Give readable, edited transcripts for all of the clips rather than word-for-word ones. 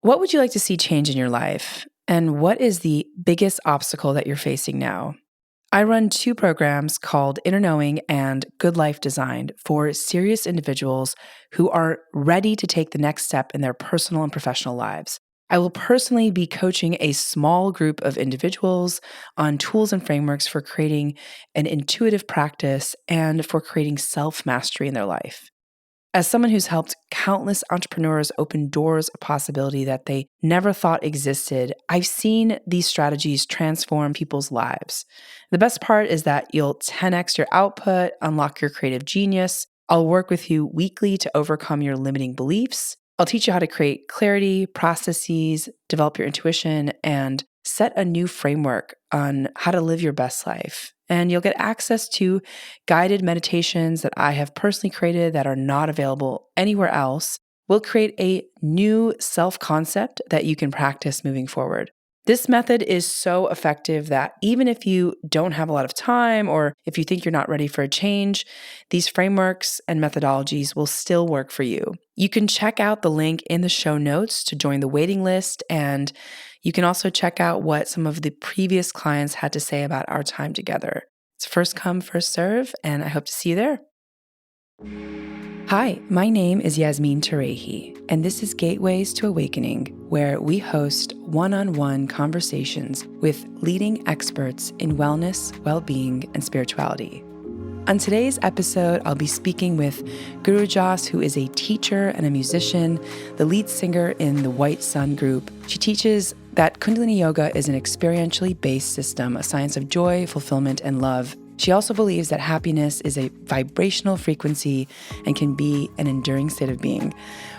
What would you like to see change in your life? And what is the biggest obstacle that you're facing now? I run 2 programs called Inner Knowing and Good Life Designed for serious individuals who are ready to take the next step in their personal and professional lives. I will personally be coaching a small group of individuals on tools and frameworks for creating an intuitive practice and for creating self mastery in their life. As someone who's helped countless entrepreneurs open doors of possibility that they never thought existed, I've seen these strategies transform people's lives. The best part is that you'll 10x your output, unlock your creative genius. I'll work with you weekly to overcome your limiting beliefs. I'll teach you how to create clarity, processes, develop your intuition, and set a new framework on how to live your best life. And you'll get access to guided meditations that I have personally created that are not available anywhere else. We'll create a new self-concept that you can practice moving forward. This method is so effective that even if you don't have a lot of time or if you think you're not ready for a change, these frameworks and methodologies will still work for you. You can check out the link in the show notes to join the waiting list, and you can also check out what some of the previous clients had to say about our time together. It's first come, first serve, and I hope to see you there. Hi, my name is Yasmin Tarehi, and this is Gateways to Awakening, where we host one-on-one conversations with leading experts in wellness, well-being, and spirituality. On today's episode, I'll be speaking with Gurujas, who is a teacher and a musician, the lead singer in the White Sun group. She teaches that Kundalini Yoga is an experientially-based system, a science of joy, fulfillment, and love. She also believes that happiness is a vibrational frequency and can be an enduring state of being.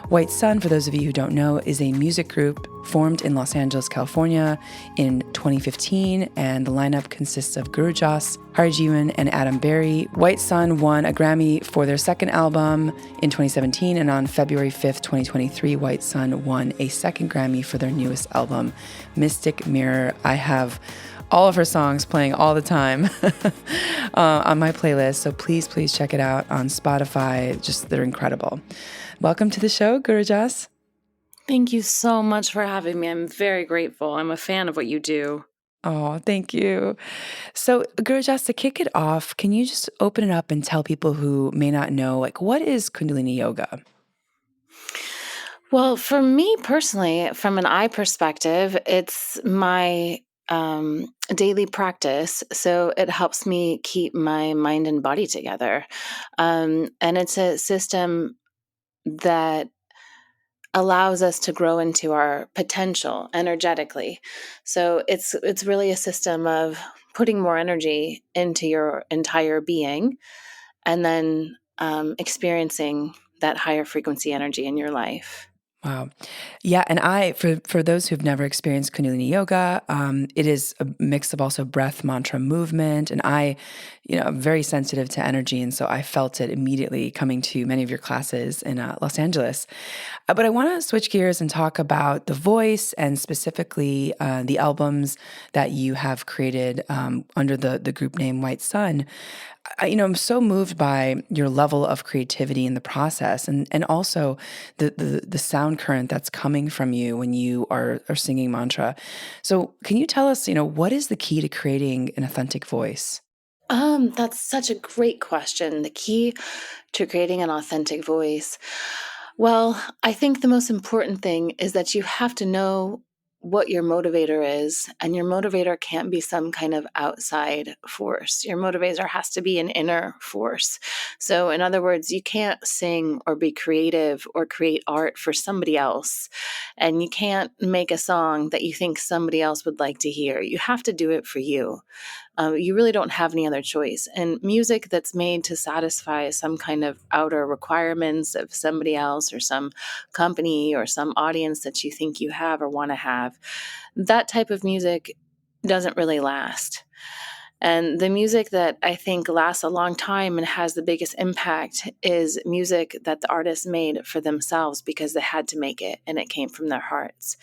White Sun, for those of you who don't know, is a music group formed in Los Angeles, California in 2015, and the lineup consists of Gurujas, Harijiwan, and Adam Berry. White Sun won a Grammy for their second album in 2017, and on February 5th, 2023, White Sun won a second Grammy for their newest album, Mystic Mirror. I have all of her songs playing all the time on my playlist, so please check it out on Spotify. Just, they're incredible. Welcome to the show, Gurujas. Thank you so much for having me. I'm very grateful. I'm a fan of what you do. Oh, thank you. So, Gurujas, to kick it off, can you just open it up and tell people who may not know, what is Kundalini Yoga? Well, for me personally, from an eye perspective, it's my daily practice. So it helps me keep my mind and body together. And it's a system that allows us to grow into our potential energetically. So it's really a system of putting more energy into your entire being and then experiencing that higher frequency energy in your life. Wow. Yeah. And for those who've never experienced Kundalini Yoga, it is a mix of also breath, mantra, movement. And I'm very sensitive to energy. And so I felt it immediately coming to many of your classes in Los Angeles. But I want to switch gears and talk about the voice and specifically the albums that you have created under the group name White Sun. I'm so moved by your level of creativity in the process, and also the sound current that's coming from you when you are singing mantra. So, can you tell us, what is the key to creating an authentic voice? That's such a great question. The key to creating an authentic voice. Well, I think the most important thing is that you have to know what your motivator is, and your motivator can't be some kind of outside force. Your motivator has to be an inner force. So, in other words, you can't sing or be creative or create art for somebody else, and you can't make a song that you think somebody else would like to hear. You have to do it for you. You really don't have any other choice. And music that's made to satisfy some kind of outer requirements of somebody else or some company or some audience that you think you have or want to have, that type of music doesn't really last. And the music that I think lasts a long time and has the biggest impact is music that the artist made for themselves because they had to make it and it came from their hearts.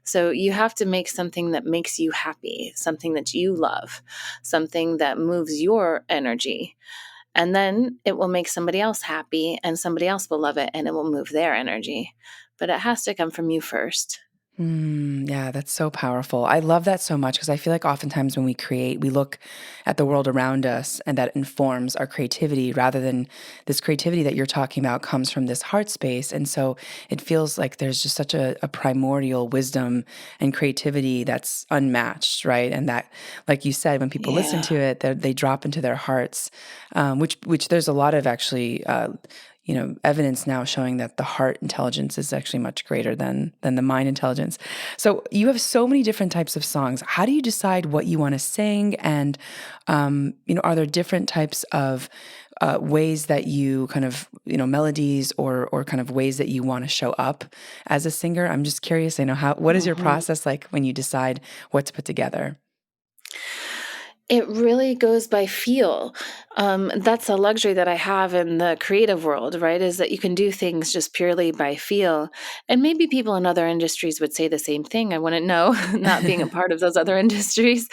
So you have to make something that makes you happy, something that you love, something that moves your energy. And then it will make somebody else happy and somebody else will love it and it will move their energy. But it has to come from you first. Yeah, that's so powerful. I love that so much because I feel like oftentimes when we create, we look at the world around us and that informs our creativity rather than this creativity that you're talking about comes from this heart space. And so it feels like there's just such a primordial wisdom and creativity that's unmatched, right? And that, like you said, when people listen to Yeah. it, they drop into their hearts, which there's a lot of actually evidence now showing that the heart intelligence is actually much greater than the mind intelligence. So you have so many different types of songs. How do you decide what you want to sing? And are there different types of ways that you kind of melodies or kind of ways that you want to show up as a singer? I'm just curious. What is your Mhm. process like when you decide what to put together? It really goes by feel. That's a luxury that I have in the creative world, right? Is that you can do things just purely by feel. And maybe people in other industries would say the same thing. I wouldn't know, not being a part of those other industries.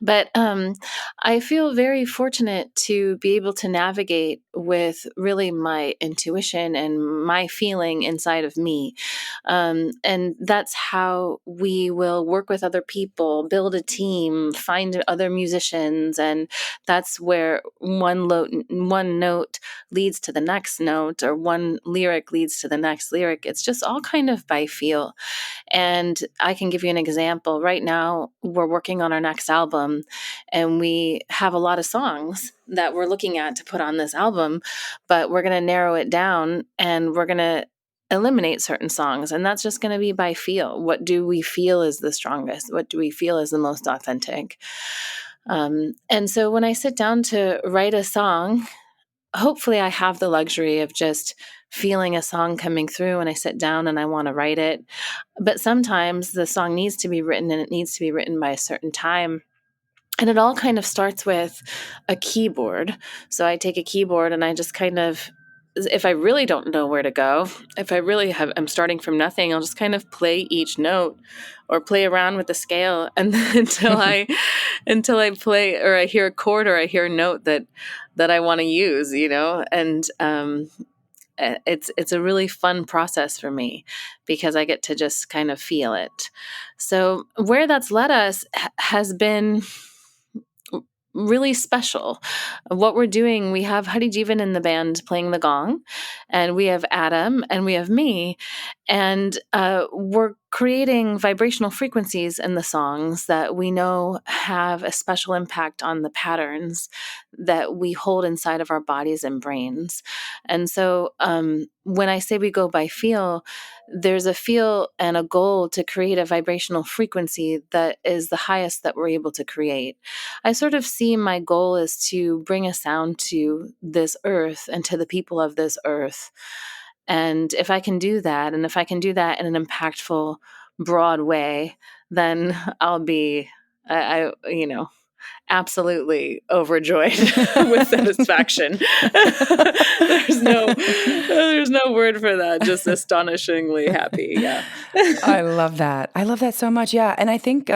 But I feel very fortunate to be able to navigate with really my intuition and my feeling inside of me. And that's how we will work with other people, build a team, find other musicians. And that's where one note leads to the next note, or one lyric leads to the next lyric. It's just all kind of by feel. And I can give you an example. Right now, we're working on our next album, and we have a lot of songs that we're looking at to put on this album, but we're going to narrow it down and we're going to eliminate certain songs. And that's just going to be by feel. What do we feel is the strongest? What do we feel is the most authentic? And so when I sit down to write a song, hopefully I have the luxury of just feeling a song coming through and I sit down and I want to write it. But sometimes the song needs to be written and it needs to be written by a certain time. And it all kind of starts with a keyboard. So I take a keyboard and I just kind of, if I really don't know where to go, if I really I'm starting from nothing, I'll just kind of play each note or play around with the scale, and then until I play or I hear a chord or I hear a note that I want to use, and it's a really fun process for me because I get to just kind of feel it. So where that's led us has been really special. What we're doing, we have Harijiwan in the band playing the gong, and we have Adam, and we have me, and we're creating vibrational frequencies in the songs that we know have a special impact on the patterns that we hold inside of our bodies and brains. And so when I say we go by feel, there's a feel and a goal to create a vibrational frequency that is the highest that we're able to create. I sort of see my goal is to bring a sound to this earth and to the people of this earth. And if I can do that, and if I can do that in an impactful, broad way, then I'll be, absolutely overjoyed with satisfaction. There's no word for that. Just astonishingly happy. Yeah. I love that. I love that so much. Yeah. And I think,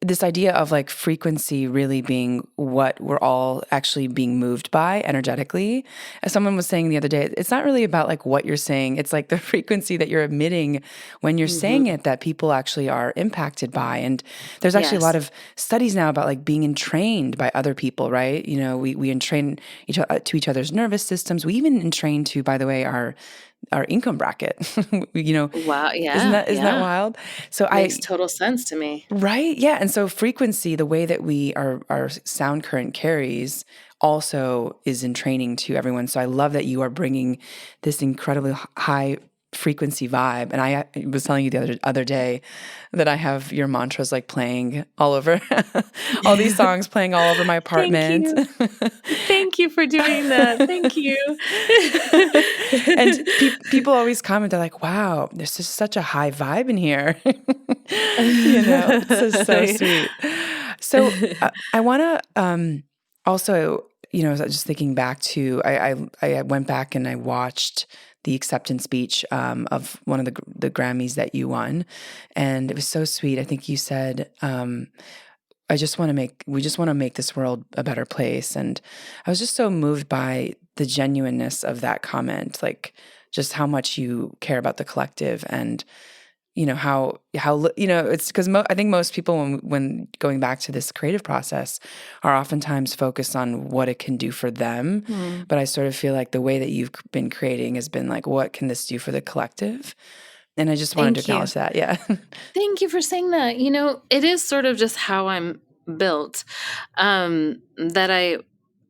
this idea of like frequency really being what we're all actually being moved by energetically. As someone was saying the other day, it's not really about like what you're saying. It's like the frequency that you're emitting when you're saying it that people actually are impacted by. And there's actually a lot Yes. of studies now about like being entrained by other people, right? We entrain to each other's nervous systems. We even entrain to, by the way, our income bracket. Wow. Isn't Yeah. that Yeah. wild? So Makes total sense to me. right, yeah, and so frequency, the way that our sound current carries, also is in training to everyone. So I love that you are bringing this incredibly high frequency vibe. And I was telling you the other day that I have your mantras like playing all over, all these songs playing all over my Thank apartment. you. Thank you for doing that. Thank you. And people always comment, they're like, wow, there's just such a high vibe in here. It's just so sweet. So I want to also, just thinking back to, I went back and I watched the acceptance speech of one of the Grammys that you won, and it was so sweet. I think you said, we just want to make this world a better place. And I was just so moved by the genuineness of that comment, like just how much you care about the collective and how it's because I think most people when going back to this creative process are oftentimes focused on what it can do for them. But I sort of feel like the way that you've been creating has been like, what can this do for the collective? And I just wanted to Thank you. acknowledge that. Yeah. Thank you for saying that. It is sort of just how I'm built, that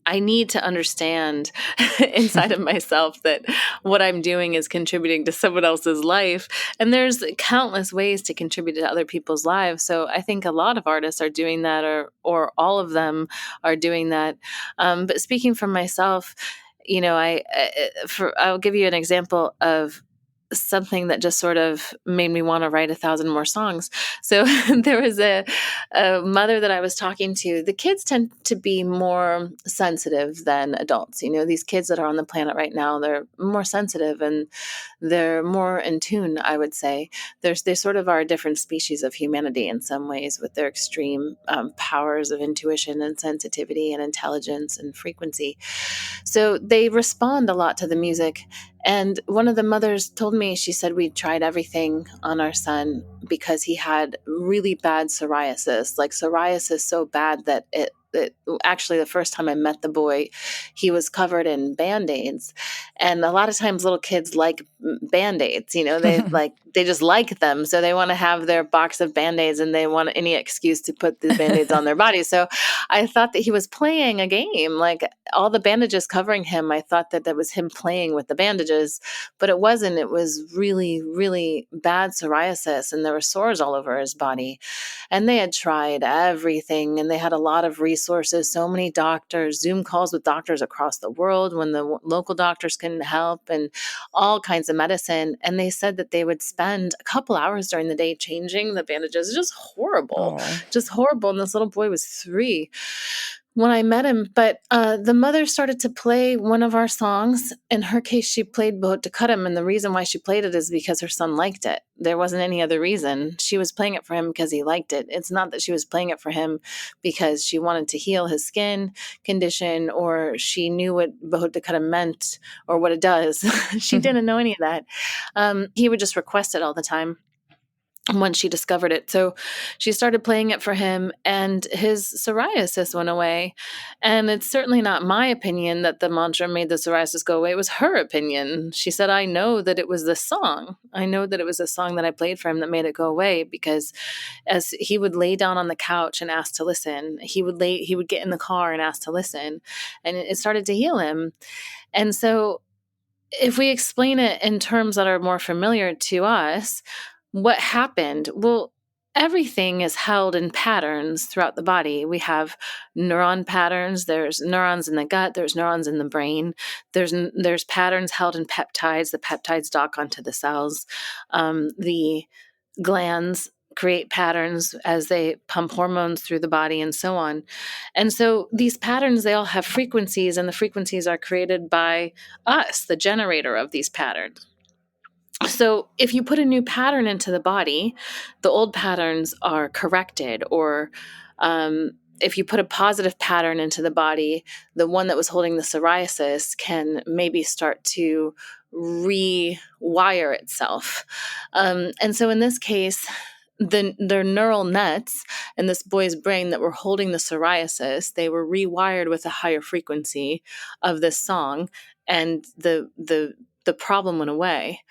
I need to understand inside of myself that what I'm doing is contributing to someone else's life. And there's countless ways to contribute to other people's lives. So I think a lot of artists are doing that, or all of them are doing that. But speaking for myself, I'll give you an example of something that just sort of made me want to write 1,000 more songs. So there was a mother that I was talking to. The kids tend to be more sensitive than adults. These kids that are on the planet right now, they're more sensitive and they're more in tune, I would say. They sort of are a different species of humanity in some ways, with their extreme powers of intuition and sensitivity and intelligence and frequency. So they respond a lot to the music. And one of the mothers told me, she said, we tried everything on our son because he had really bad psoriasis, like psoriasis so bad that it actually, the first time I met the boy, he was covered in Band-Aids. And a lot of times little kids like Band-Aids, they just like them. So they want to have their box of Band-Aids and they want any excuse to put the Band-Aids on their body. So I thought that he was playing a game, like all the bandages covering him. I thought that was him playing with the bandages, but it wasn't. It was really, really bad psoriasis, and there were sores all over his body. And they had tried everything, and they had a lot of resources, so many doctors, Zoom calls with doctors across the world when the local doctors couldn't help, and all kinds of medicine. And they said that they would spend a couple hours during the day changing the bandages. Just horrible, just horrible. And this little boy was 3 when I met him. But the mother started to play one of our songs. In her case, she played Bohut Tukaram, and the reason why she played it is because her son liked it. There wasn't any other reason. She was playing it for him because he liked it. It's not that she was playing it for him because she wanted to heal his skin condition, or she knew what Bohut Tukaram meant or what it does. She didn't know any of that. He would just request it all the time once she discovered it. So she started playing it for him, and his psoriasis went away. And it's certainly not my opinion that the mantra made the psoriasis go away. It was her opinion. She said, I know that it was the song. I know that it was the song that I played for him that made it go away, because as he would lay down on the couch and ask to listen, he would get in the car and ask to listen, and it started to heal him. And so if we explain it in terms that are more familiar to us, what happened? Well, everything is held in patterns throughout the body. We have neuron patterns. There's neurons in the gut. There's neurons in the brain. There's patterns held in peptides. The peptides dock onto the cells. The glands create patterns as they pump hormones through the body and so on. And so these patterns, they all have frequencies, and the frequencies are created by us, the generator of these patterns. So if you put a new pattern into the body, the old patterns are corrected. Or if you put a positive pattern into the body, the one that was holding the psoriasis can maybe start to rewire itself. And so in this case, their neural nets in this boy's brain that were holding the psoriasis, they were rewired with a higher frequency of this song, and the problem went away,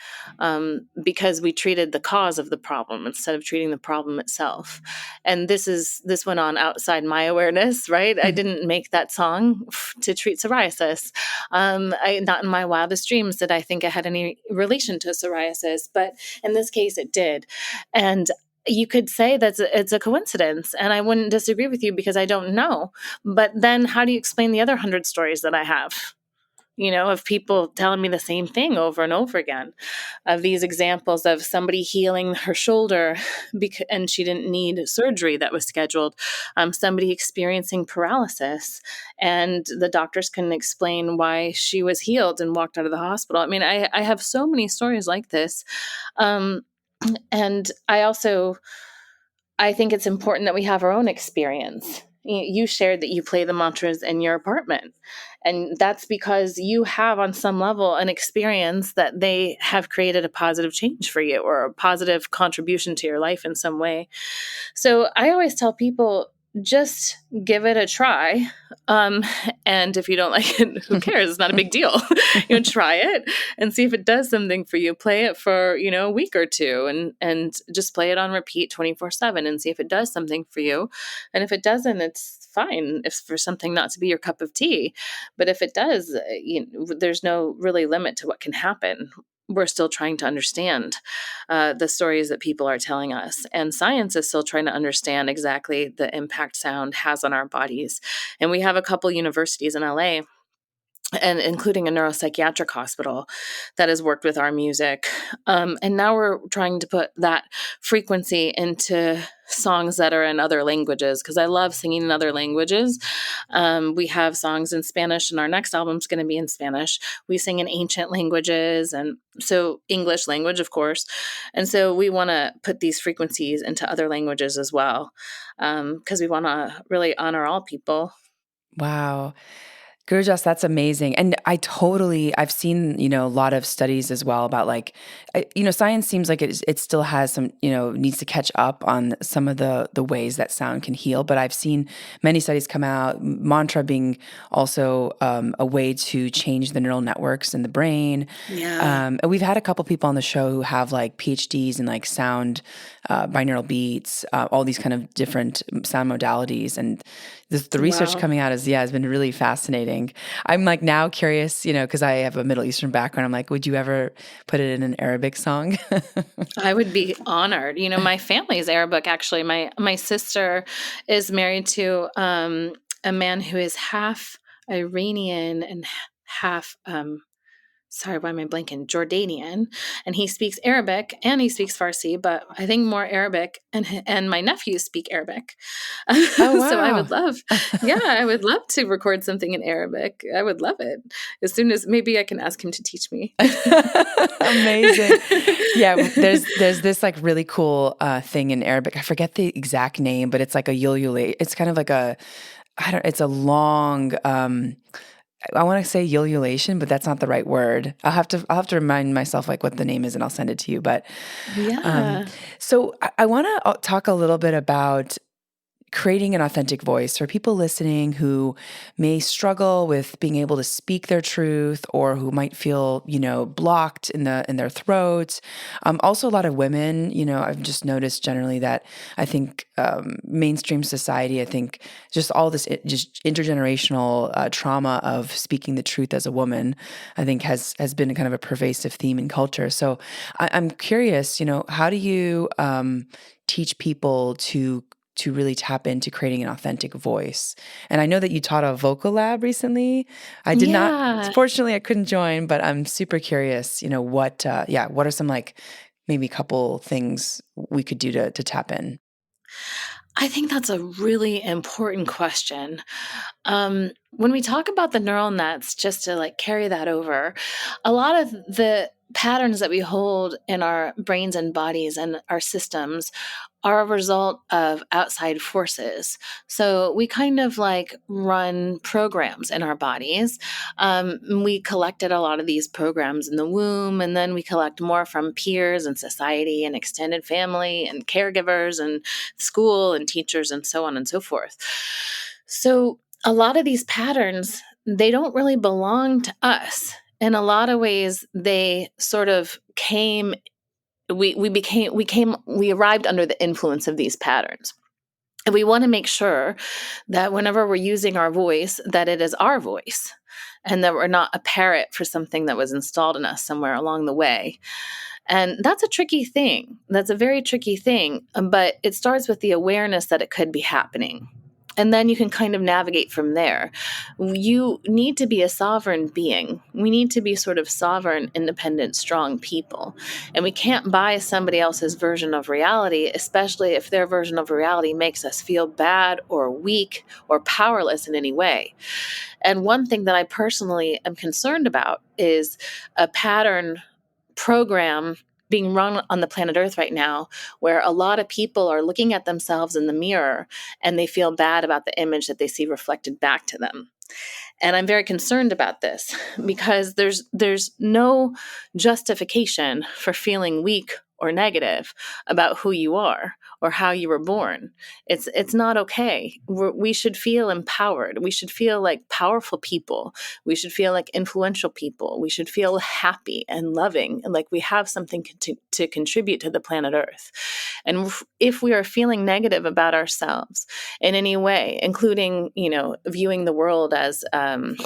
because we treated the cause of the problem instead of treating the problem itself. And this went on outside my awareness, right? I didn't make that song to treat psoriasis. Not in my wildest dreams did I think it had any relation to psoriasis, but in this case it did. And you could say that it's a coincidence, and I wouldn't disagree with you because I don't know. But then how do you explain the other 100 stories that I have? Of people telling me the same thing over and over again, of these examples of somebody healing her shoulder and she didn't need surgery that was scheduled, somebody experiencing paralysis, and the doctors couldn't explain why she was healed and walked out of the hospital. I mean, I have so many stories like this. And I think it's important that we have our own experience. You shared that you play the mantras in your apartment. And that's because you have, on some level, an experience that they have created a positive change for you or a positive contribution to your life in some way. So I always tell people, just give it a try. Um, and if you don't like it, who cares? It's not a big deal. Try it and see if it does something for you. Play it for, a week or two and just play it on repeat 24/7 and see if it does something for you. And if it doesn't, it's fine. If for something not to be your cup of tea, but if it does, there's no really limit to what can happen. We're still trying to understand the stories that people are telling us. And science is still trying to understand exactly the impact sound has on our bodies. And we have a couple universities in LA, and including a neuropsychiatric hospital, that has worked with our music. And now we're trying to put that frequency into songs that are in other languages, because I love singing in other languages. We have songs in Spanish, and our next album is going to be in Spanish. We sing in ancient languages, and so English language, of course. And so we want to put these frequencies into other languages as well, because we want to really honor all people. Wow. Gurujas, that's amazing. And I've seen, a lot of studies as well about science seems like it still has some, needs to catch up on some of the ways that sound can heal. But I've seen many studies come out, mantra being also a way to change the neural networks in the brain. Yeah. And we've had a couple people on the show who have like PhDs in like sound, binaural beats, all these kind of different sound modalities. And the research Wow. coming out has been really fascinating. I'm like now curious, because I have a Middle Eastern background. I'm like, would you ever put it in an Arabic song? I would be honored. My family is Arabic, actually. My sister is married to a man who is half Iranian and half sorry, why am I blanking? Jordanian, and he speaks Arabic and he speaks Farsi, but I think more Arabic. And my nephews speak Arabic, Oh, so wow. I would love to record something in Arabic. I would love it. As soon as maybe I can ask him to teach me. Amazing. Yeah, there's this like really cool thing in Arabic. I forget the exact name, but it's like a yul. It's kind of like it's a long I want to say ululation, but that's not the right word. I'll have to remind myself like what the name is, and I'll send it to you. But Yeah. so I want to talk a little bit about creating an authentic voice for people listening who may struggle with being able to speak their truth, or who might feel, blocked in their throats. Also, a lot of women, I've just noticed generally that I think mainstream society, I think just all this just intergenerational trauma of speaking the truth as a woman, I think has been kind of a pervasive theme in culture. So I'm curious, how do you teach people to really tap into creating an authentic voice? And I know that you taught a vocal lab recently. I did not, Yeah. fortunately I couldn't join, but I'm super curious, what are some like maybe a couple things we could do to tap in? I think that's a really important question. When we talk about the neural nets, just to like carry that over, a lot of the patterns that we hold in our brains and bodies and our systems are a result of outside forces. So we kind of like run programs in our bodies. We collected a lot of these programs in the womb, and then we collect more from peers and society and extended family and caregivers and school and teachers and so on and so forth. So a lot of these patterns, they don't really belong to us. In a lot of ways, they sort of came we arrived under the influence of these patterns. And we want to make sure that whenever we're using our voice, that it is our voice, and that we're not a parrot for something that was installed in us somewhere along the way. And that's a tricky thing. That's a very tricky thing. But it starts with the awareness that it could be happening. And then you can kind of navigate from there. You need to be a sovereign being. We need to be sort of sovereign, independent, strong people. And we can't buy somebody else's version of reality, especially if their version of reality makes us feel bad or weak or powerless in any way. And one thing that I personally am concerned about is a pattern program being run on the planet Earth right now, where a lot of people are looking at themselves in the mirror and they feel bad about the image that they see reflected back to them. And I'm very concerned about this because there's no justification for feeling weak or negative about who you are or how you were born. It's not okay. We should feel empowered. We should feel like powerful people. We should feel like influential people. We should feel happy and loving and like we have something to contribute to the planet Earth. And if we are feeling negative about ourselves in any way, including, viewing the world as an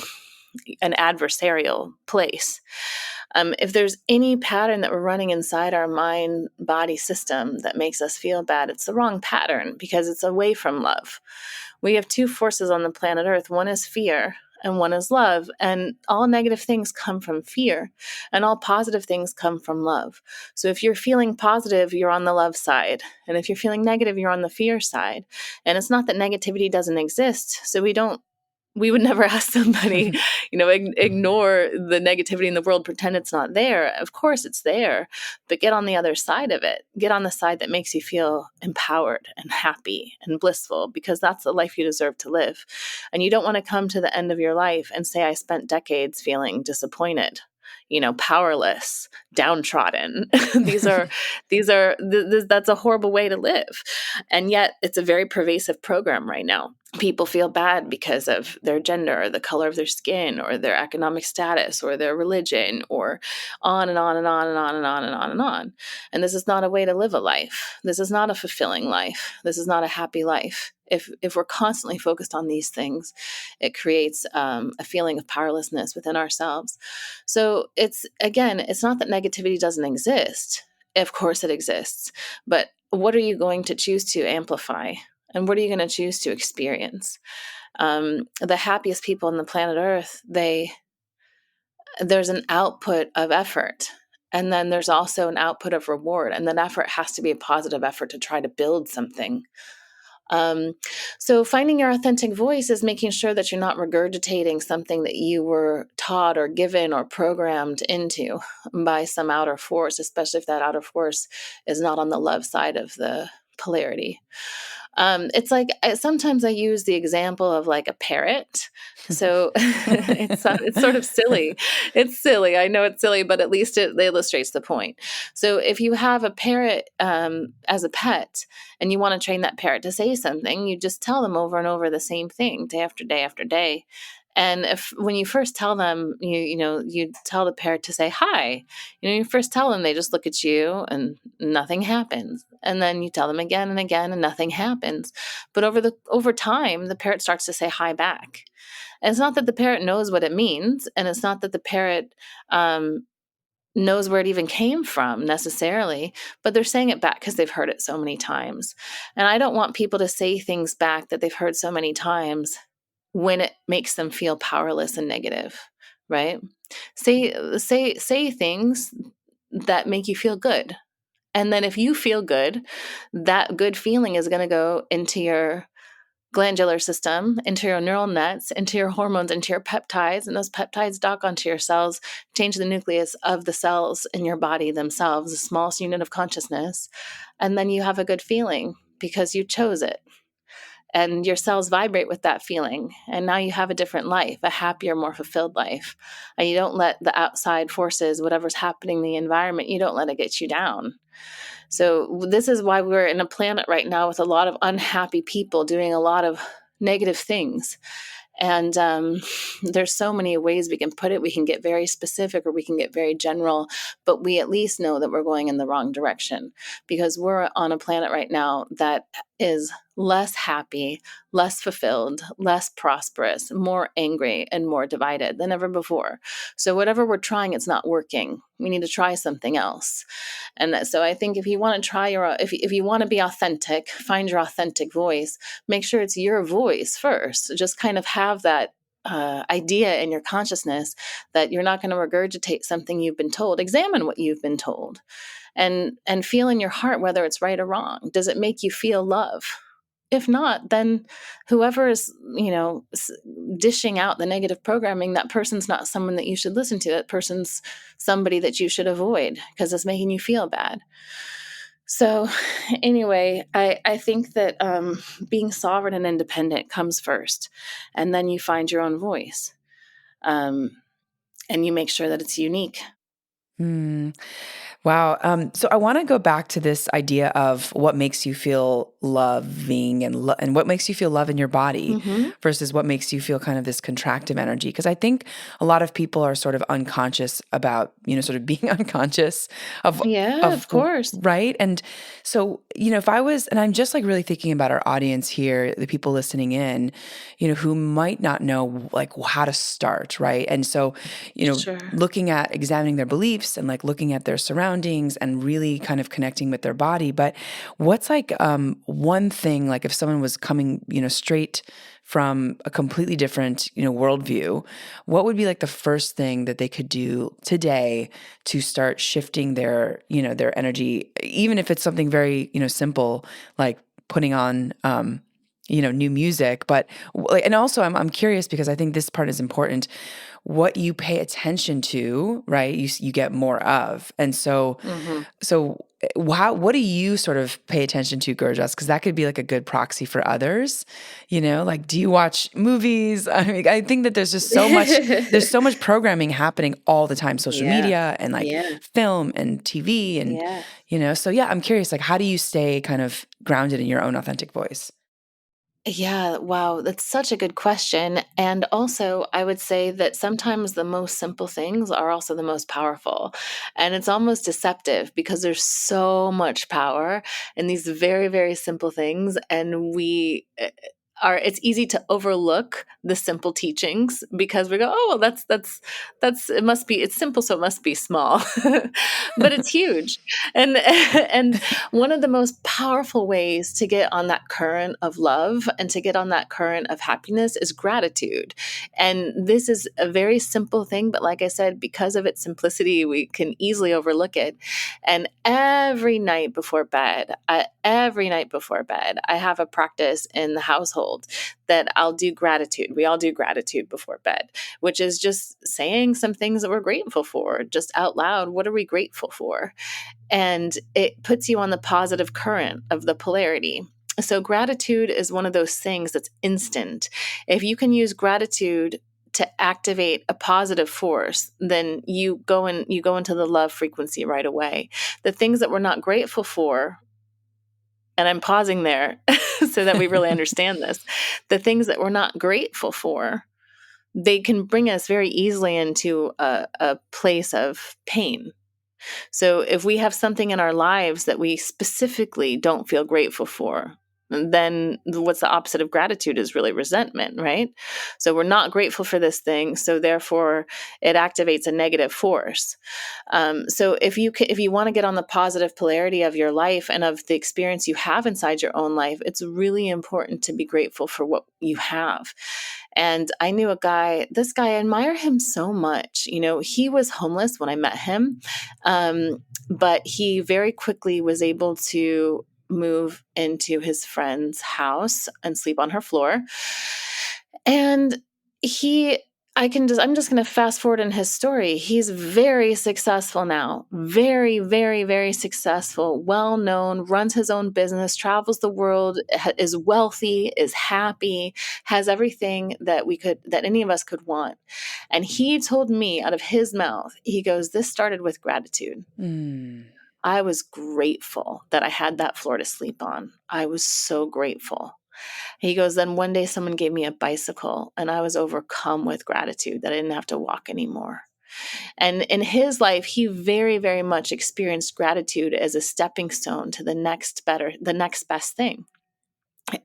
adversarial place, if there's any pattern that we're running inside our mind body system that makes us feel bad, it's the wrong pattern because it's away from love. We have two forces on the planet Earth. One is fear and one is love. And all negative things come from fear and all positive things come from love. So if you're feeling positive, you're on the love side. And if you're feeling negative, you're on the fear side. And it's not that negativity doesn't exist. So we would never ask somebody, ignore the negativity in the world, pretend it's not there. Of course it's there, but get on the other side of it. Get on the side that makes you feel empowered and happy and blissful, because that's the life you deserve to live. And you don't want to come to the end of your life and say, I spent decades feeling disappointed, powerless, downtrodden. That's a horrible way to live. And yet it's a very pervasive program right now. People feel bad because of their gender or the color of their skin or their economic status or their religion, or on and on and on and on and on and on and on. And this is not a way to live a life. This is not a fulfilling life. This is not a happy life. If we're constantly focused on these things, it creates a feeling of powerlessness within ourselves. So it's not that negativity doesn't exist. Of course it exists. But what are you going to choose to amplify? And what are you going to choose to experience? The happiest people on the planet Earth, there's an output of effort. And then there's also an output of reward. And that effort has to be a positive effort to try to build something. So finding your authentic voice is making sure that you're not regurgitating something that you were taught or given or programmed into by some outer force, especially if that outer force is not on the love side of the polarity. It's like sometimes I use the example of like a parrot. So it's sort of silly. It's silly. I know it's silly, but at least it illustrates the point. So if you have a parrot as a pet and you want to train that parrot to say something, you just tell them over and over the same thing day after day after day. And when you first tell them, you tell the parrot to say hi. You first tell them, they just look at you and nothing happens. And then you tell them again and again and nothing happens. But over time, the parrot starts to say hi back. And it's not that the parrot knows what it means, and it's not that the parrot knows where it even came from necessarily, but they're saying it back because they've heard it so many times. And I don't want people to say things back that they've heard so many times when it makes them feel powerless and negative, right? Say things that make you feel good. And then if you feel good, that good feeling is going to go into your glandular system, into your neural nets, into your hormones, into your peptides, and those peptides dock onto your cells, change the nucleus of the cells in your body themselves, the smallest unit of consciousness. And then you have a good feeling because you chose it. And your cells vibrate with that feeling. And now you have a different life, a happier, more fulfilled life. And you don't let the outside forces, whatever's happening in the environment, you don't let it get you down. So this is why we're in a planet right now with a lot of unhappy people doing a lot of negative things. And there's so many ways we can put it. We can get very specific or we can get very general, but we at least know that we're going in the wrong direction because we're on a planet right now that is less happy, less fulfilled, less prosperous, more angry, and more divided than ever before. So whatever we're trying, it's not working. We need to try something else. And so I think if you want to try if you want to be authentic, find your authentic voice, make sure it's your voice first. Just kind of have that idea in your consciousness that you're not going to regurgitate something you've been told. Examine what you've been told and feel in your heart whether it's right or wrong. Does it make you feel love? If not, then whoever is, dishing out the negative programming, that person's not someone that you should listen to. That person's somebody that you should avoid because it's making you feel bad. So anyway, I think that being sovereign and independent comes first, and then you find your own voice, and you make sure that it's unique. Wow. So I want to go back to this idea of what makes you feel loving and what makes you feel love in your body Mm-hmm. versus what makes you feel kind of this contractive energy. Because I think a lot of people are sort of unconscious about, sort of being unconscious of Yeah, of of course. right. And so, if I was, and I'm just like really thinking about our audience here, the people listening in, who might not know like how to start, right? And so, Sure. looking at examining their beliefs and like looking at their surroundings and really kind of connecting with their body. But what's like one thing, like if someone was coming, straight from a completely different, worldview, what would be like the first thing that they could do today to start shifting their, their energy, even if it's something very, simple, like putting on, new music, but and also I'm curious because I think this part is important. What you pay attention to, right? You get more of, and so Mm-hmm. what do you sort of pay attention to, Gurjas? Because that could be like a good proxy for others. Like do you watch movies? I mean, I think that there's so much programming happening all the time, social Yeah. media and like Yeah. film and TV and Yeah. So yeah, I'm curious, like how do you stay kind of grounded in your own authentic voice? Yeah, wow, that's such a good question. And also, I would say that sometimes the most simple things are also the most powerful. And it's almost deceptive because there's so much power in these very, very simple things. And it's easy to overlook the simple teachings because we go, oh, well, it must be, it's simple, so it must be small, but it's huge. And, and one of the most powerful ways to get on that current of love and to get on that current of happiness is gratitude. And this is a very simple thing, but like I said, because of its simplicity, we can easily overlook it. And every night before bed, I have a practice in the household that I'll do gratitude. We all do gratitude before bed, which is just saying some things that we're grateful for, just out loud. What are we grateful for? And it puts you on the positive current of the polarity. So gratitude is one of those things that's instant. If you can use gratitude to activate a positive force, then you go into the love frequency right away. The things that we're not grateful for, and I'm pausing there so that we really understand this. The things that we're not grateful for, they can bring us very easily into a place of pain. So if we have something in our lives that we specifically don't feel grateful for, then what's the opposite of gratitude is really resentment, right? So we're not grateful for this thing, so therefore it activates a negative force. So if you want to get on the positive polarity of your life and of the experience you have inside your own life, it's really important to be grateful for what you have. And I knew this guy, I admire him so much. He was homeless when I met him. But he very quickly was able to move into his friend's house and sleep on her floor. And I'm just going to fast forward in his story. He's very successful now, very, very, very successful, well known, runs his own business, travels the world, is wealthy, is happy, has everything that any of us could want. And he told me out of his mouth, he goes, "This started with gratitude. I was grateful that I had that floor to sleep on. I was so grateful." He goes, "Then one day someone gave me a bicycle and I was overcome with gratitude that I didn't have to walk anymore." And in his life, he very, very much experienced gratitude as a stepping stone to the next best thing.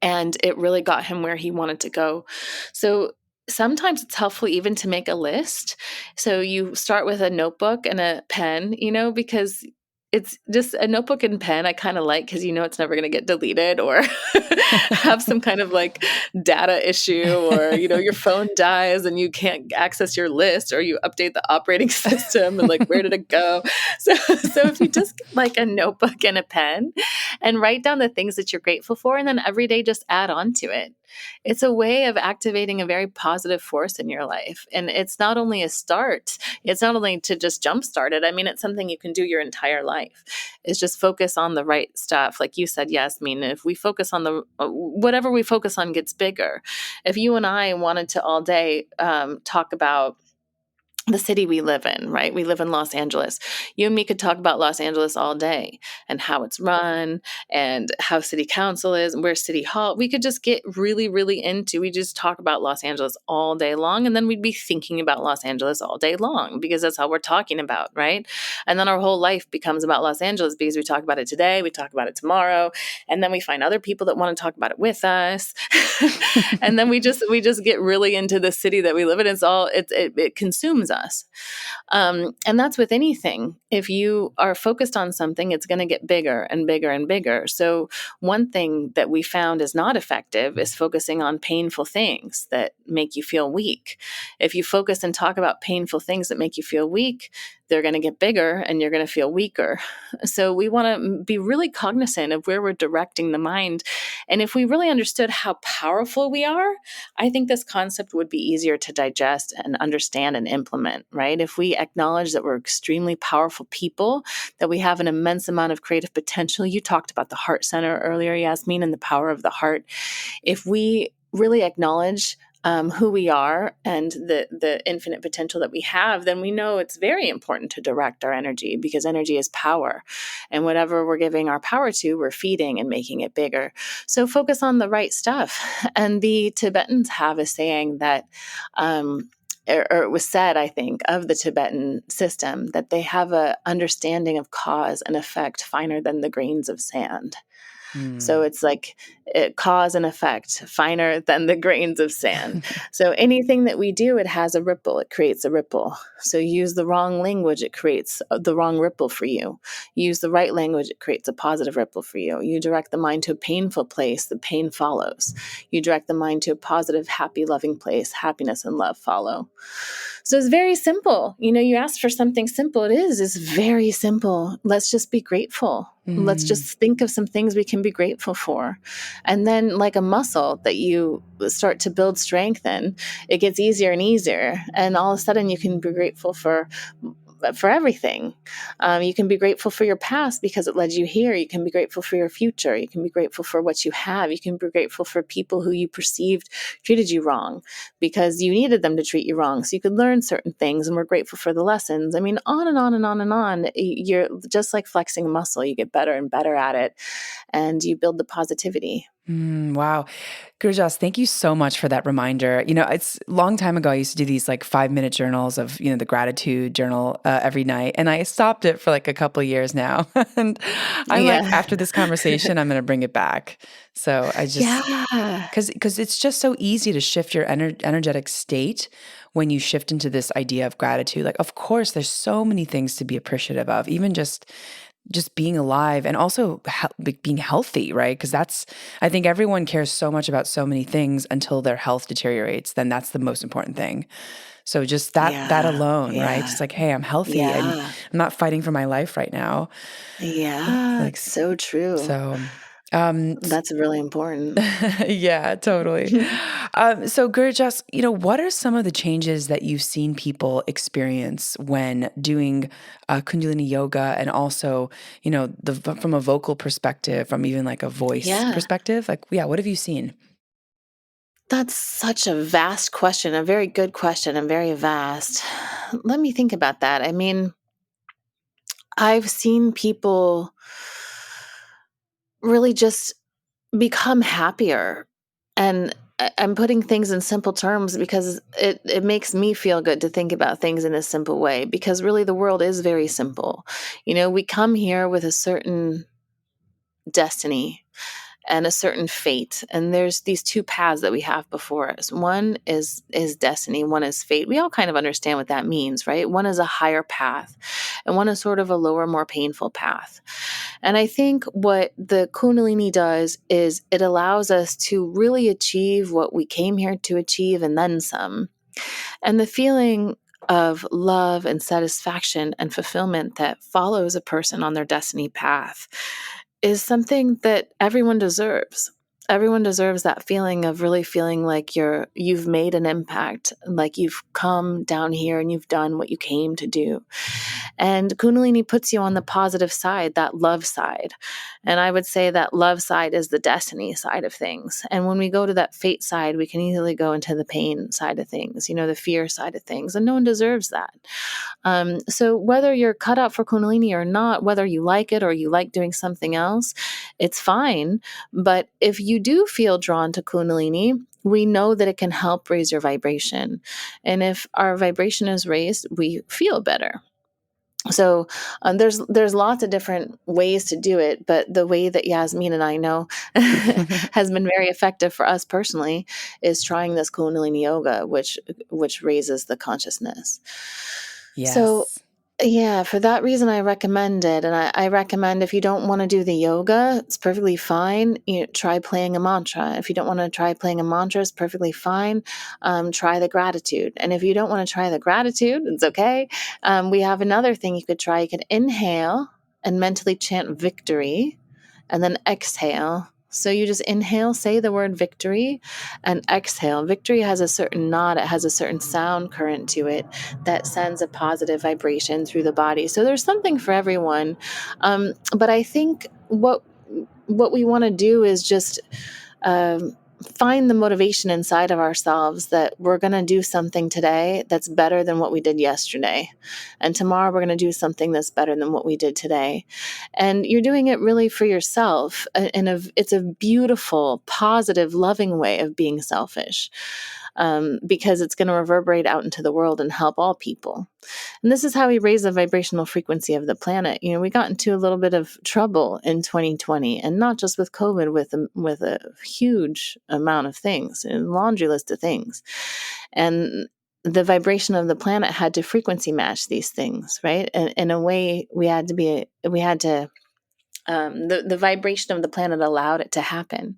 And it really got him where he wanted to go. So sometimes it's helpful even to make a list. So you start with a notebook and a pen, because it's just a notebook and pen I kind of like because it's never going to get deleted or have some kind of like data issue, or your phone dies and you can't access your list, or you update the operating system and like where did it go? So if you just get like a notebook and a pen and write down the things that you're grateful for, and then every day just add on to it. It's a way of activating a very positive force in your life. And it's not only a start, it's not only to just jumpstart it. I mean, it's something you can do your entire life. It's just focus on the right stuff. Like you said, Yasmin, if we focus on whatever we focus on gets bigger. If you and I wanted to all day talk about the city we live in, right? We live in Los Angeles. You and me could talk about Los Angeles all day and how it's run and how city council is and where city hall. We could just get really, really we just talk about Los Angeles all day long. And then we'd be thinking about Los Angeles all day long because that's all we're talking about, right? And then our whole life becomes about Los Angeles because we talk about it today, we talk about it tomorrow, and then we find other people that want to talk about it with us. And then we just get really into the city that we live in. It consumes us. And that's with anything. If you are focused on something, it's going to get bigger and bigger and bigger. So one thing that we found is not effective is focusing on painful things that make you feel weak. If you focus and talk about painful things that make you feel weak, they're going to get bigger and you're going to feel weaker. So we want to be really cognizant of where we're directing the mind. And if we really understood how powerful we are, I think this concept would be easier to digest and understand and implement, right? If we acknowledge that we're extremely powerful people, that we have an immense amount of creative potential. You talked about the heart center earlier, Yasmin, and the power of the heart. If we really acknowledge who we are and the infinite potential that we have, then we know it's very important to direct our energy, because energy is power. And whatever we're giving our power to, we're feeding and making it bigger. So focus on the right stuff. And the Tibetans have a saying that, or it was said, I think, of the Tibetan system, that they have an understanding of cause and effect finer than the grains of sand. So it's like cause and effect, finer than the grains of sand. So anything that we do, it has a ripple. It creates a ripple. So use the wrong language, it creates the wrong ripple for you. Use the right language, it creates a positive ripple for you. You direct the mind to a painful place, the pain follows. You direct the mind to a positive, happy, loving place, happiness and love follow. So it's very simple. You asked for something simple. It's very simple. Let's just be grateful. Let's just think of some things we can be grateful for. And then, like a muscle that you start to build strength in, it gets easier and easier. And all of a sudden you can be grateful for everything. You can be grateful for your past because it led you here. You can be grateful for your future. You can be grateful for what you have. You can be grateful for people who you perceived treated you wrong because you needed them to treat you wrong. So you could learn certain things, and we're grateful for the lessons. I mean, on and on and on and on. You're just like flexing a muscle. You get better and better at it, and you build the positivity. Wow. Gurujas, thank you so much for that reminder. It's a long time ago, I used to do these like 5-minute journals of, the gratitude journal every night. And I stopped it for like a couple of years now. And I'm like, after this conversation, I'm going to bring it back. So I just, because it's just so easy to shift your energetic state when you shift into this idea of gratitude. Like, of course, there's so many things to be appreciative of, even just being alive, and also being healthy, right? Because I think everyone cares so much about so many things until their health deteriorates. Then that's the most important thing. So just that alone, right? It's like, hey, I'm healthy and I'm not fighting for my life right now. Yeah, so true. So that's really important. Yeah, totally. So Gurujas, what are some of the changes that you've seen people experience when doing Kundalini Yoga, and also, from a vocal perspective, from even like a voice perspective? Like, what have you seen? That's such a vast question, a very good question, and very vast. Let me think about that. I mean, I've seen people really just become happier. And I'm putting things in simple terms because it makes me feel good to think about things in a simple way, because really the world is very simple. We come here with a certain destiny, and a certain fate. And there's these two paths that we have before us. One is destiny, one is fate. We all kind of understand what that means, right? One is a higher path, and one is sort of a lower, more painful path. And I think what the Kundalini does is it allows us to really achieve what we came here to achieve and then some. And the feeling of love and satisfaction and fulfillment that follows a person on their destiny path is something that everyone deserves. Everyone deserves that feeling of really feeling like you've made an impact, like you've come down here and you've done what you came to do. And Kundalini puts you on the positive side, that love side. And I would say that love side is the destiny side of things. And when we go to that fate side, we can easily go into the pain side of things, the fear side of things. And no one deserves that. So whether you're cut out for Kundalini or not, whether you like it or you like doing something else, it's fine. But if you do feel drawn to Kundalini, we know that it can help raise your vibration. And if our vibration is raised, we feel better. So there's lots of different ways to do it, but the way that Yasmin and I know has been very effective for us personally is trying this Kundalini Yoga, which raises the consciousness. So Yes. yeah, for that reason, I recommend it. And I recommend if you don't want to do the yoga, it's perfectly fine. Try playing a mantra. If you don't want to try playing a mantra, it's perfectly fine. Try the gratitude. And if you don't want to try the gratitude, it's okay. We have another thing you could try. You could inhale and mentally chant victory, and then exhale. So you just inhale, say the word victory, and exhale. Victory has a certain nod, it has a certain sound current to it that sends a positive vibration through the body. So there's something for everyone. But I think what we want to do is just find the motivation inside of ourselves that we're going to do something today that's better than what we did yesterday. And tomorrow we're going to do something that's better than what we did today. And you're doing it really for yourself. It's a beautiful, positive, loving way of being selfish, because it's going to reverberate out into the world and help all people. And this is how we raise the vibrational frequency of the planet. We got into a little bit of trouble in 2020, and not just with COVID, with a huge amount of things, a laundry list of things. And the vibration of the planet had to frequency match these things, right? And in a way, the vibration of the planet allowed it to happen.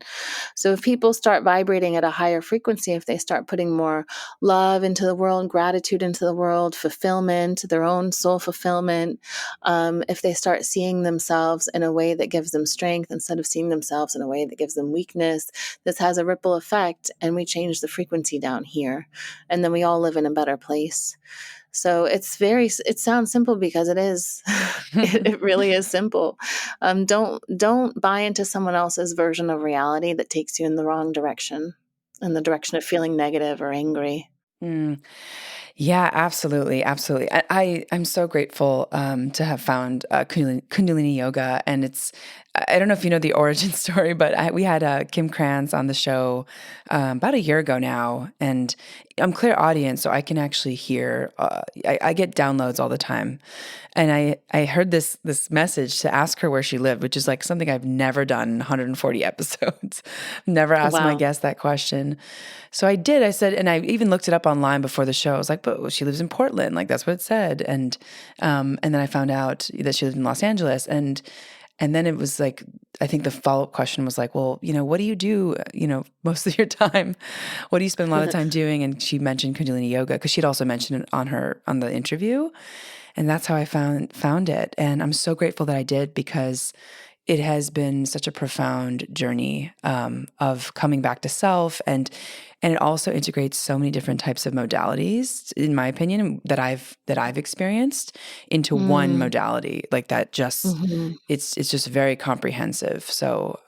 So if people start vibrating at a higher frequency, if they start putting more love into the world, gratitude into the world, fulfillment, their own soul fulfillment, if they start seeing themselves in a way that gives them strength instead of seeing themselves in a way that gives them weakness, this has a ripple effect, and we change the frequency down here. And then we all live in a better place. So it sounds simple because it is. It really is simple. Don't buy into someone else's version of reality that takes you in the wrong direction, in the direction of feeling negative or angry. Mm. Yeah, absolutely. Absolutely. I'm so grateful to have found Kundalini Yoga. And I don't know if you know the origin story, but we had Kim Kranz on the show about a year ago now. And I'm clairaudient, so I can actually hear, I get downloads all the time. And I heard this message to ask her where she lived, which is like something I've never done in 140 episodes. Never asked my Wow. guest that question. So I did. I said, and I even looked it up online before the show. I was like, but she lives in Portland. Like that's what it said. And then I found out that she lived in Los Angeles. And then it was like, I think the follow-up question was like, well, what do you do, most of your time? What do you spend a lot of time doing? And she mentioned Kundalini Yoga because she'd also mentioned it on the interview. And that's how I found it. And I'm so grateful that I did, because it has been such a profound journey of coming back to self, and it also integrates so many different types of modalities, in my opinion, that I've experienced into one modality. Like that, just Mm-hmm. it's just very comprehensive. So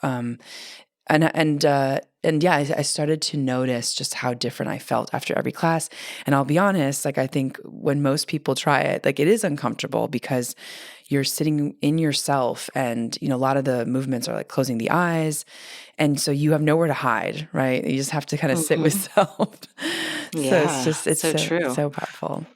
and yeah, I started to notice just how different I felt after every class. And I'll be honest, like I think when most people try it, like it is uncomfortable because you're sitting in yourself, and a lot of the movements are like closing the eyes, and so you have nowhere to hide, right? You just have to kind of sit with Mm-hmm. self. So Yeah, it's so true. so powerful.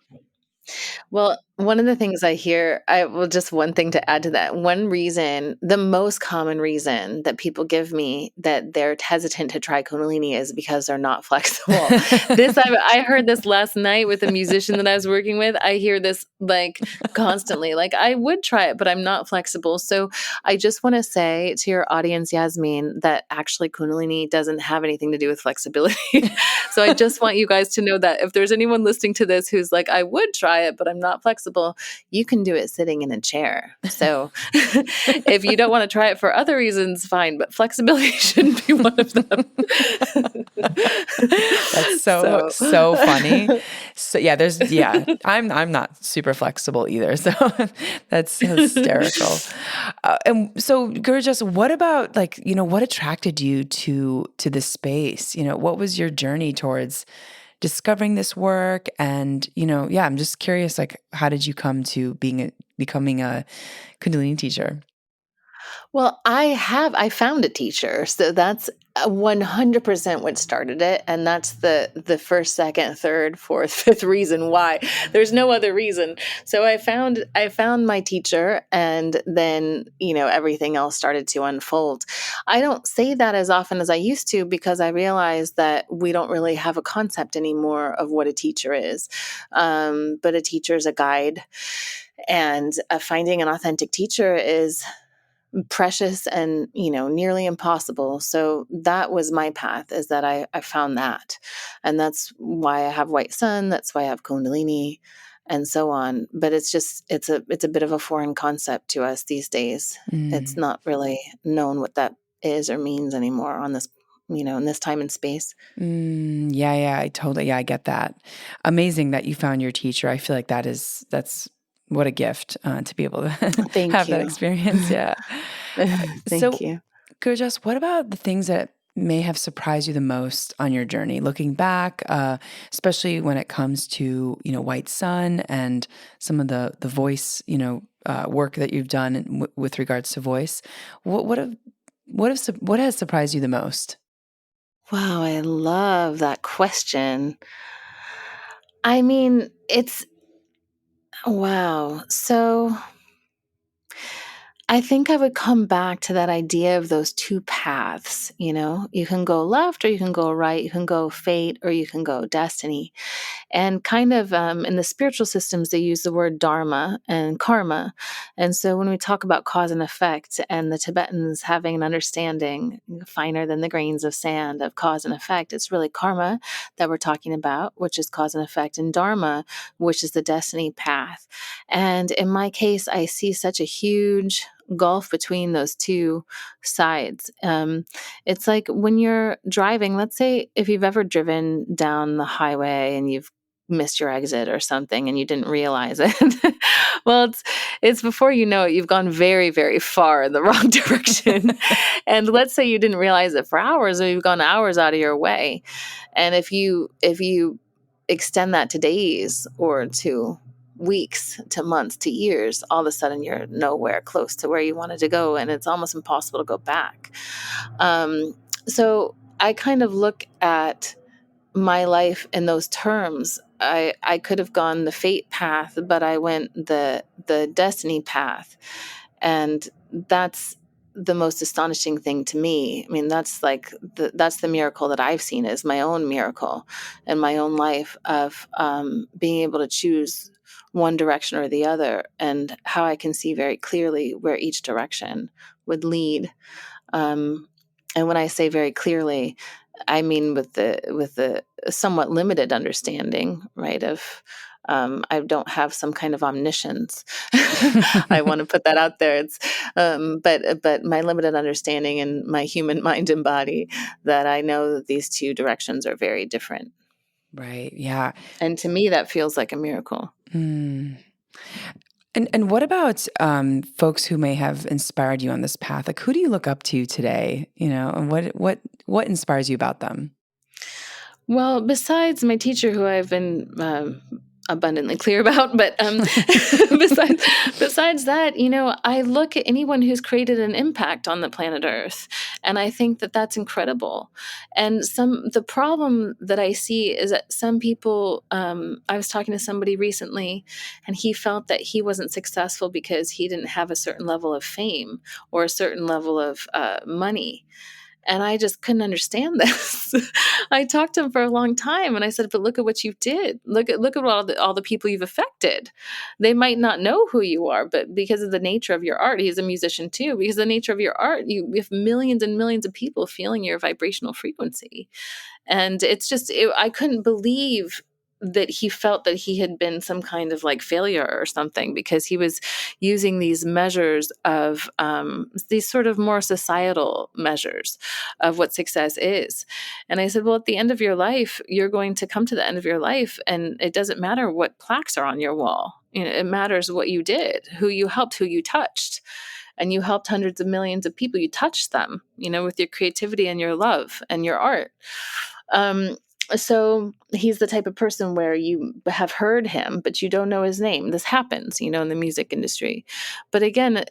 Well, One of the things I hear, just one thing to add to that. One reason, the most common reason that people give me that they're hesitant to try Kundalini is because they're not flexible. I heard this last night with a musician that I was working with. I hear this like constantly, like I would try it, but I'm not flexible. So I just want to say to your audience, Yasmin, that actually Kundalini doesn't have anything to do with flexibility. So I just want you guys to know that if there's anyone listening to this who's like, I would try it, but I'm not flexible, you can do it sitting in a chair. So if you don't want to try it for other reasons, fine, but flexibility shouldn't be one of them. That's so funny. So yeah, I'm not super flexible either. So that's hysterical. And so Gurujas, what about what attracted you to this space? What was your journey towards discovering this work? And, I'm just curious, how did you come to becoming a Kundalini teacher? Well, I found a teacher. So that's 100% what started it. And that's the first, second, third, fourth, fifth reason why. There's no other reason. So I found my teacher, and then, everything else started to unfold. I don't say that as often as I used to because I realized that we don't really have a concept anymore of what a teacher is. But a teacher is a guide. And finding an authentic teacher is precious and nearly impossible. So that was my path, is that I found that, and that's why I have white sun, that's why I have Kundalini, and so on. But it's a bit of a foreign concept to us these days. It's Mm. not really known what that is or means anymore on this, in this time and space. Yeah, I get that. Amazing that you found your teacher. I feel like that's what a gift to be able to Thank have that you. experience. Yeah. Thank So, you. Gurjas, what about the things that may have surprised you the most on your journey, looking back, especially when it comes to White Sun and some of the voice work that you've done with regards to voice? What has surprised you the most? Wow, I love that question. I mean, it's wow. So I think I would come back to that idea of those two paths. You can go left or you can go right, you can go fate or you can go destiny. And kind of in the spiritual systems, they use the word dharma and karma. And so when we talk about cause and effect, and the Tibetans having an understanding finer than the grains of sand of cause and effect, it's really karma that we're talking about, which is cause and effect, and dharma, which is the destiny path. And in my case, I see such a huge gulf between those two sides. It's like when you're driving, let's say if you've ever driven down the highway and you've missed your exit or something and you didn't realize it. Well, it's before you know it, you've gone very, very far in the wrong direction. And let's say you didn't realize it for hours, or you've gone hours out of your way. And if you extend that to days or to weeks to months to years, all of a sudden you're nowhere close to where you wanted to go, and it's almost impossible to go back. So I kind of look at my life in those terms. I could have gone the fate path, but I went the destiny path. And that's the most astonishing thing to me. I mean, that's the miracle that I've seen, is my own miracle in my own life of being able to choose one direction or the other, and how I can see very clearly where each direction would lead. And when I say very clearly, I mean with the somewhat limited understanding, right? Of I don't have some kind of omniscience. I want to put that out there. It's but my limited understanding and my human mind and body, that I know that these two directions are very different. Right. Yeah. And to me, that feels like a miracle. Mm. And what about folks who may have inspired you on this path? Like, who do you look up to today? And what inspires you about them? Well, besides my teacher, who I've been abundantly clear about. But besides that, I look at anyone who's created an impact on the planet Earth, and I think that that's incredible. And the problem that I see is that some people, I was talking to somebody recently, and he felt that he wasn't successful because he didn't have a certain level of fame or a certain level of money. And I just couldn't understand this. I talked to him for a long time, and I said, "But look at what you did. Look at all the people you've affected. They might not know who you are, but because of the nature of your art, he's a musician too. Because of the nature of your art, you have millions and millions of people feeling your vibrational frequency." And I couldn't believe that he felt that he had been some kind of like failure or something, because he was using these measures of these sort of more societal measures of what success is. And I said, well, at the end of your life, you're going to come to the end of your life, and it doesn't matter what plaques are on your wall. It matters what you did, who you helped, who you touched. And you helped hundreds of millions of people. You touched them, with your creativity and your love and your art. So he's the type of person where you have heard him, but you don't know his name. This happens, in the music industry. But again,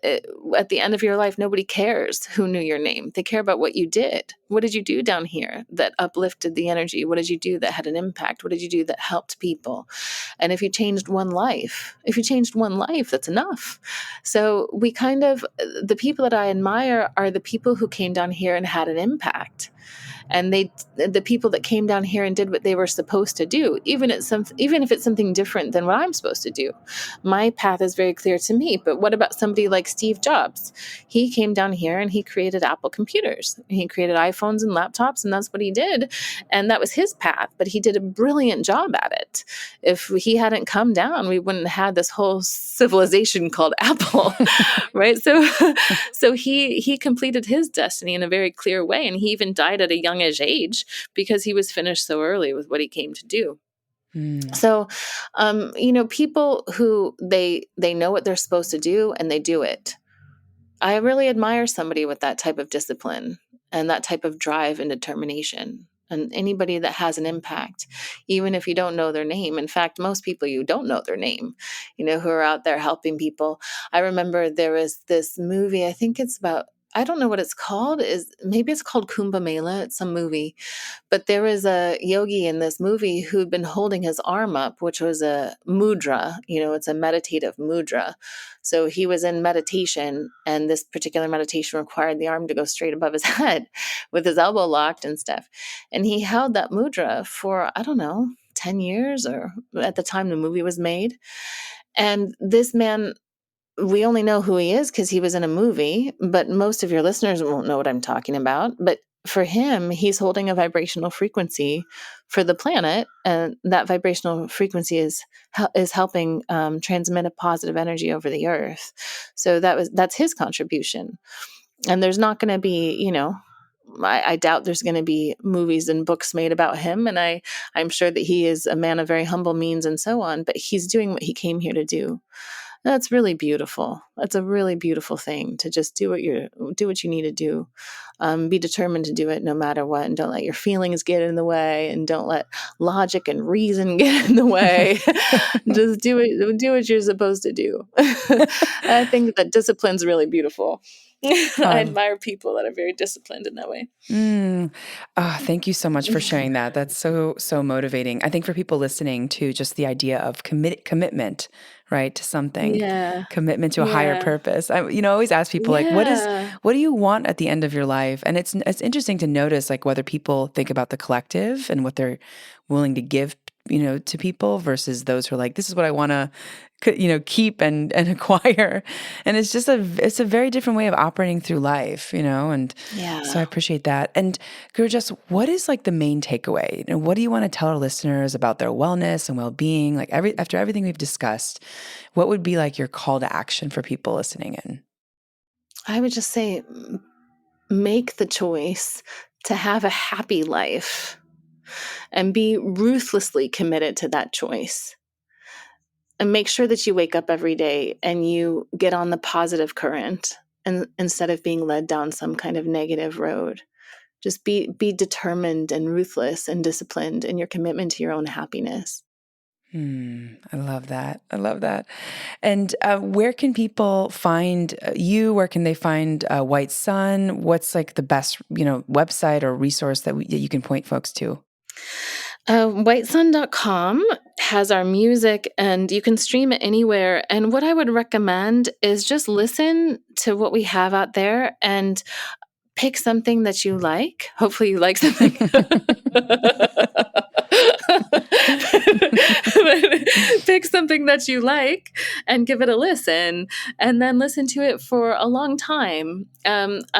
at the end of your life, nobody cares who knew your name. They care about what you did. What did you do down here that uplifted the energy? What did you do that had an impact? What did you do that helped people? And if you changed one life, that's enough. So the people that I admire are the people who came down here and had an impact. And the people that came down here and did what they were supposed to do, even if it's something different than what I'm supposed to do. My path is very clear to me. But what about somebody like Steve Jobs? He came down here and he created Apple computers. He created iPhones and laptops, and that's what he did. And that was his path, but he did a brilliant job at it. If he hadn't come down, we wouldn't have had this whole civilization called Apple, right? So he completed his destiny in a very clear way, and he even died at a youngish age because he was finished so early with what he came to do. So, people who they know what they're supposed to do and they do it. I really admire somebody with that type of discipline and that type of drive and determination. And anybody that has an impact, even if you don't know their name. In fact, most people, you don't know their name, who are out there helping people. I remember there was this movie, I think it's about, I don't know what it's called. Maybe it's called Kumbh Mela. It's some movie. But there was a yogi in this movie who'd been holding his arm up, which was a mudra. It's a meditative mudra. So he was in meditation, and this particular meditation required the arm to go straight above his head with his elbow locked and stuff. And he held that mudra for, I don't know, 10 years, or at the time the movie was made. And this man, we only know who he is because he was in a movie, but most of your listeners won't know what I'm talking about. But for him, he's holding a vibrational frequency for the planet, and that vibrational frequency is helping transmit a positive energy over the earth. So that's his contribution. And there's not going to be, I doubt there's going to be movies and books made about him. And I'm sure that he is a man of very humble means and so on, but he's doing what he came here to do. That's really beautiful. That's a really beautiful thing, to just do what you need to do. Be determined to do it no matter what, and don't let your feelings get in the way, and don't let logic and reason get in the way. Just do what you're supposed to do. I think that discipline's really beautiful. I admire people that are very disciplined in that way. Thank you so much for sharing that. That's so motivating. I think for people listening to, just the idea of commitment, right, to something, commitment to a higher purpose. I always ask people, like, what do you want at the end of your life? And it's interesting to notice, like, whether people think about the collective and what they're willing to give, to people, versus those who are like, this is what I want to, keep and acquire. And it's just it's a very different way of operating through life, and so I appreciate that. And Gurujas, what is like the main takeaway? What do you want to tell our listeners about their wellness and well-being? Like after everything we've discussed, what would be like your call to action for people listening in? I would just say, make the choice to have a happy life and be ruthlessly committed to that choice. And make sure that you wake up every day and you get on the positive current, and instead of being led down some kind of negative road. Just be determined and ruthless and disciplined in your commitment to your own happiness. I love that. I love that. And where can people find you? Where can they find White Sun? What's like the best, website or resource that you can point folks to? Whitesun.com has our music, and you can stream it anywhere. And what I would recommend is just listen to what we have out there and pick something that you like. Hopefully you like something. Pick something that you like and give it a listen, and then listen to it for a long time.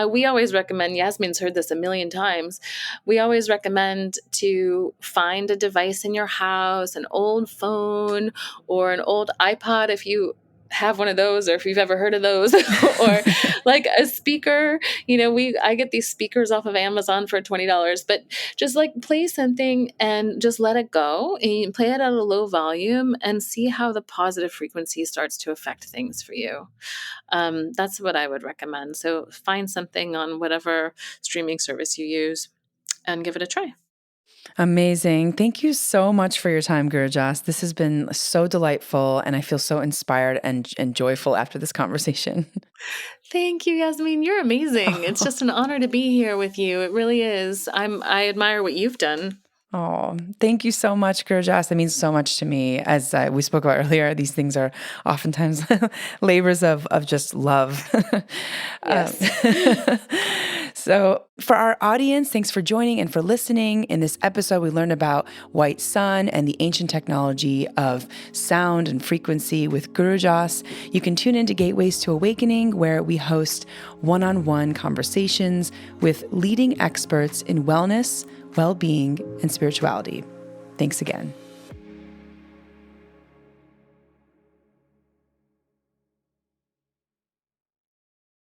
We always recommend, Yasmin's heard this a million times, we always recommend to find a device in your house, an old phone or an old iPod if you have one of those, or if you've ever heard of those, or like a speaker. I get these speakers off of Amazon for $20, but just like play something and just let it go and play it at a low volume and see how the positive frequency starts to affect things for you. That's what I would recommend. So find something on whatever streaming service you use and give it a try. Amazing. Thank you so much for your time, Gurujas. This has been so delightful, and I feel so inspired and joyful after this conversation. Thank you, Yasmin. You're amazing. It's just an honor to be here with you. It really is. I admire what you've done. Oh, thank you so much, Gurujas. That means so much to me. As we spoke about earlier, these things are oftentimes labors of just love. Yes. So for our audience, thanks for joining and for listening. In this episode, we learned about White Sun and the ancient technology of sound and frequency with Gurujas. You can tune into Gateways to Awakening, where we host one-on-one conversations with leading experts in wellness, well-being, and spirituality. Thanks again.